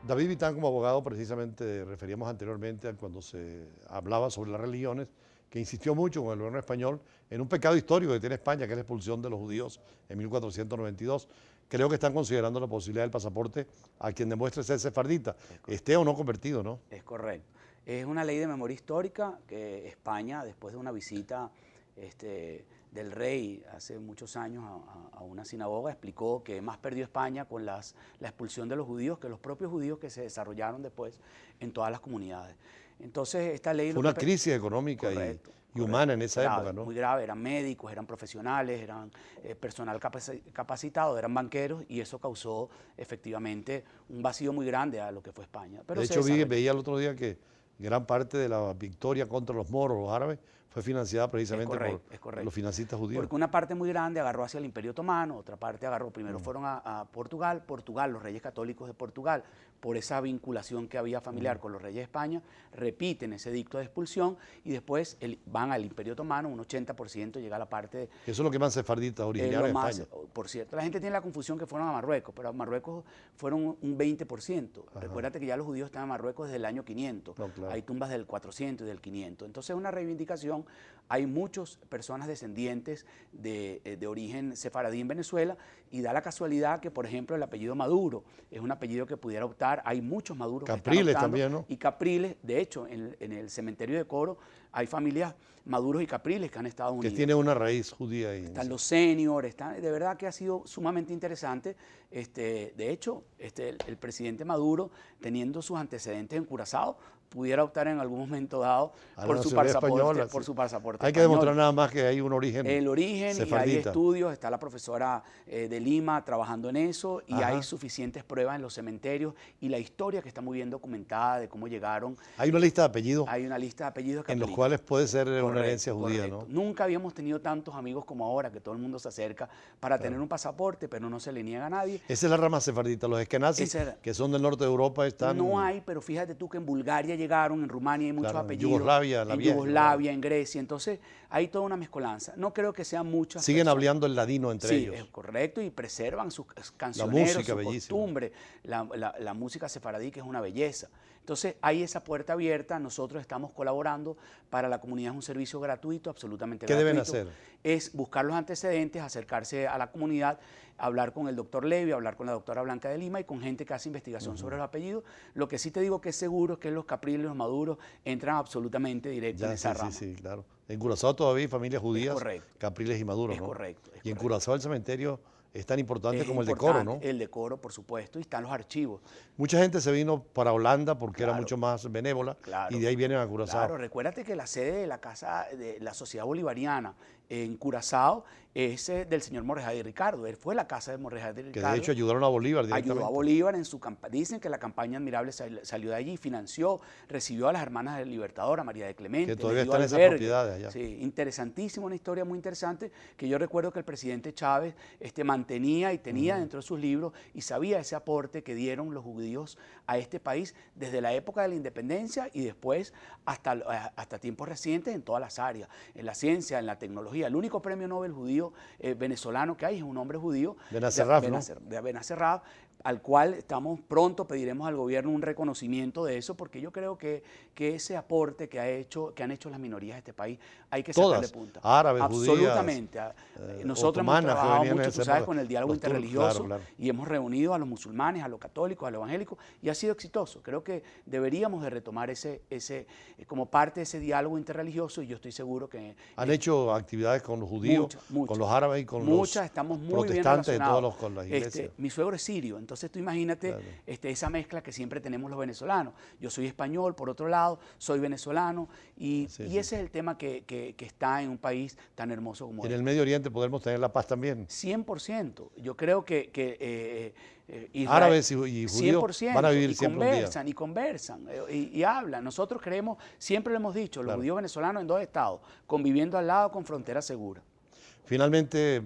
David Vitán, como abogado, precisamente referíamos anteriormente a cuando se hablaba sobre las religiones, que insistió mucho con el gobierno español en un pecado histórico que tiene España, que es la expulsión de los judíos en 1492. Creo que están considerando la posibilidad del pasaporte a quien demuestre ser sefardita, esté o no convertido, ¿no? Es correcto. Es una ley de memoria histórica que España, después de una visita del rey hace muchos años a una sinagoga, explicó que más perdió España con la expulsión de los judíos que los propios judíos que se desarrollaron después en todas las comunidades. Entonces, esta ley... Fue una crisis económica y humana en esa época, ¿no? Muy grave, eran médicos, eran profesionales, eran personal capacitado, eran banqueros, y eso causó efectivamente un vacío muy grande a lo que fue España. Pero de hecho, veía el otro día que gran parte de la victoria contra los moros, los árabes, fue financiada precisamente por los financistas judíos. Porque una parte muy grande agarró hacia el Imperio Otomano, otra parte agarró, primero fueron a Portugal, los reyes católicos de Portugal, por esa vinculación que había familiar con los reyes de España, repiten ese edicto de expulsión y después van al Imperio Otomano, un 80% llega a la parte... Eso es lo que más sefarditas originarios en España. Por cierto, la gente tiene la confusión que fueron a Marruecos, pero a Marruecos fueron un 20%. Ajá. Recuérdate que ya los judíos están en Marruecos desde el año 500. No, claro. Hay tumbas del 400 y del 500. Entonces es una reivindicación. Hay muchas personas descendientes de origen sefaradí en Venezuela y da la casualidad que, por ejemplo, el apellido Maduro es un apellido que pudiera optar. Hay muchos Maduros Capriles que están optando, también, ¿no? Y Capriles, de hecho, en el cementerio de Coro hay familias Maduros y Capriles que han estado unidos. Que tiene una raíz judía ahí. Están los seniors, de verdad que ha sido sumamente interesante. De hecho, el presidente Maduro, teniendo sus antecedentes en Curazao, pudiera optar en algún momento dado por su pasaporte. Hay que demostrar nada más que hay un origen. El origen, sefardita. Y hay estudios, está la profesora de Lima trabajando en eso, y hay suficientes pruebas en los cementerios y la historia que está muy bien documentada de cómo llegaron. Hay una lista de apellidos. Hay una lista de apellidos en los cuales puede ser una herencia judía, ¿no? Nunca habíamos tenido tantos amigos como ahora, que todo el mundo se acerca para tener un pasaporte, pero no se le niega a nadie. Esa es la rama sefardita. Los eskenazis, que son del norte de Europa, están... No hay, pero fíjate tú que en Bulgaria llegaron, en Rumania hay muchos apellidos. Yugoslavia, en Yugoslavia, en Grecia. Entonces hay toda una mezcolanza. No creo que sean muchas Siguen hablando el ladino entre ellos. Sí, es correcto, y preservan sus cancioneros, música, su costumbre, la música sefaradí, que es una belleza. Entonces hay esa puerta abierta. Nosotros estamos colaborando para la comunidad. Es un servicio gratuito, absolutamente gratuito. ¿Qué deben hacer? Es buscar los antecedentes, acercarse a la comunidad, hablar con el doctor Levi, hablar con la doctora Blanca de Lima y con gente que hace investigación sobre los apellidos. Lo que sí te digo que es seguro es que los Capriles y los Maduros entran absolutamente directo en esa rama. Sí, claro. En Curazao todavía hay familias judías, Capriles y Maduros, ¿no? Correcto. Y en Curazao el cementerio es tan importante como el de Coro, ¿no? El de Coro, por supuesto, y están los archivos. Mucha gente se vino para Holanda porque era mucho más benévola, y de ahí vienen a Curazao. Claro, recuérdate que la sede de la Casa de la Sociedad Bolivariana en Curazao es del señor Morejade y Ricardo. Él fue la casa de Morejade y Ricardo. Que de hecho ayudaron a Bolívar directamente. Ayudó a Bolívar en su campaña. Dicen que la campaña admirable salió de allí, financió, recibió a las hermanas del Libertador, a María de Clemente. Que todavía están esas propiedades allá. Sí, interesantísimo, una historia muy interesante, que yo recuerdo que el presidente Chávez mantenía y tenía dentro de sus libros, y sabía ese aporte que dieron los judíos a este país desde la época de la independencia y después hasta tiempos recientes en todas las áreas, en la ciencia, en la tecnología. El único premio Nobel judío venezolano que hay es un hombre judío, de Benacerraf, al cual pronto pediremos al gobierno un reconocimiento de eso, porque yo creo que ese aporte que han hecho las minorías de este país hay que sacarle punta. Árabes, absolutamente. Judías, nosotros hemos trabajado mucho, tú sabes, con el diálogo interreligioso, claro. Y hemos reunido a los musulmanes, a los católicos, a los evangélicos, y ha sido exitoso. Creo que deberíamos de retomar como parte de ese diálogo interreligioso, y yo estoy seguro que... Han hecho actividades con los judíos, con los árabes y con los estamos muy protestantes, bien relacionados. con las iglesias. Mi suegro es sirio, entonces tú imagínate esa mezcla que siempre tenemos los venezolanos. Yo soy español, por otro lado, soy venezolano, y ese es el tema que está en un país tan hermoso como este. En el Medio Oriente podemos tener la paz también. 100%. Yo creo que Israel, árabes y judíos 100%, van a vivir siempre un día. Y conversan, y hablan. Nosotros creemos, siempre lo hemos dicho, los judíos venezolanos en dos estados, conviviendo al lado con frontera segura. Finalmente,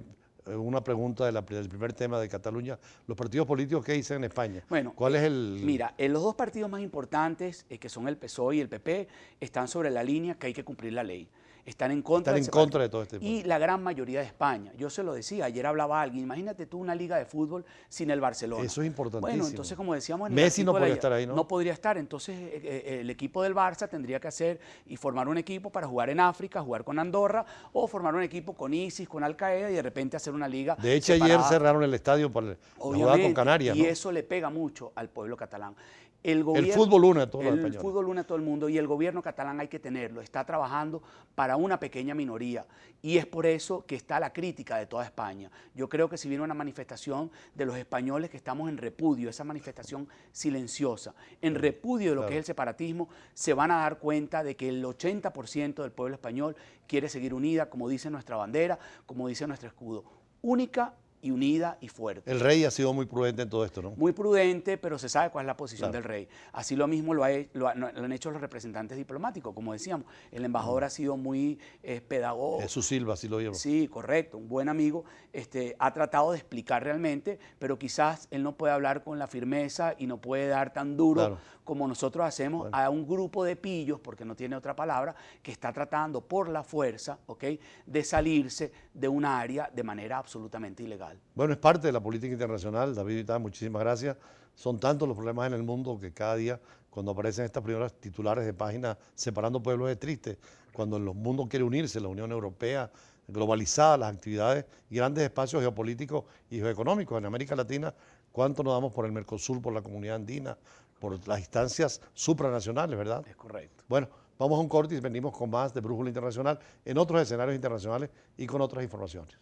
una pregunta del primer tema de Cataluña. ¿Los partidos políticos qué dicen en España? Bueno, ¿cuál es el...? Mira, los dos partidos más importantes, que son el PSOE y el PP, están sobre la línea que hay que cumplir la ley. están en contra, Están en contra de todo este y la gran mayoría de España. Yo se lo decía, ayer hablaba alguien, imagínate tú una liga de fútbol sin el Barcelona. Eso es importantísimo. Bueno, entonces como decíamos en Messi no podría estar ahí, ¿no? No podría estar, entonces el equipo del Barça tendría que hacer y formar un equipo para jugar en África, jugar con Andorra, o formar un equipo con ISIS, con Al Qaeda, y de repente hacer una liga De hecho, separada. ayer cerraron el estadio para jugar con Canarias, y ¿no? eso le pega mucho al pueblo catalán. El fútbol une a todos los españoles. El fútbol une a todo el mundo, y el gobierno catalán hay que tenerlo. Está trabajando para una pequeña minoría, y es por eso que está la crítica de toda España. Yo creo que si viene una manifestación de los españoles que estamos en repudio, esa manifestación silenciosa, en repudio de lo que es el separatismo, se van a dar cuenta de que el 80% del pueblo español quiere seguir unida, como dice nuestra bandera, como dice nuestro escudo, única y unida y fuerte. El rey ha sido muy prudente en todo esto, ¿no? Muy prudente, pero se sabe cuál es la posición del rey. Así lo mismo lo han hecho los representantes diplomáticos, como decíamos. El embajador ha sido muy pedagogo. Jesús Silva, así lo llevo. Sí, correcto, un buen amigo. Ha tratado de explicar realmente, pero quizás él no puede hablar con la firmeza y no puede dar tan duro como nosotros hacemos a un grupo de pillos, porque no tiene otra palabra, que está tratando por la fuerza, ¿ok?, de salirse de un área de manera absolutamente ilegal. Bueno, es parte de la política internacional, David Vital, muchísimas gracias. Son tantos los problemas en el mundo que cada día, cuando aparecen estas primeras titulares de página separando pueblos, es triste. Cuando el mundo quiere unirse, la Unión Europea, globalizada, las actividades y grandes espacios geopolíticos y geoeconómicos en América Latina, ¿cuánto nos damos por el Mercosur, por la comunidad andina, por las instancias supranacionales, verdad? Es correcto. Bueno, vamos a un corte y venimos con más de Brújula Internacional en otros escenarios internacionales y con otras informaciones.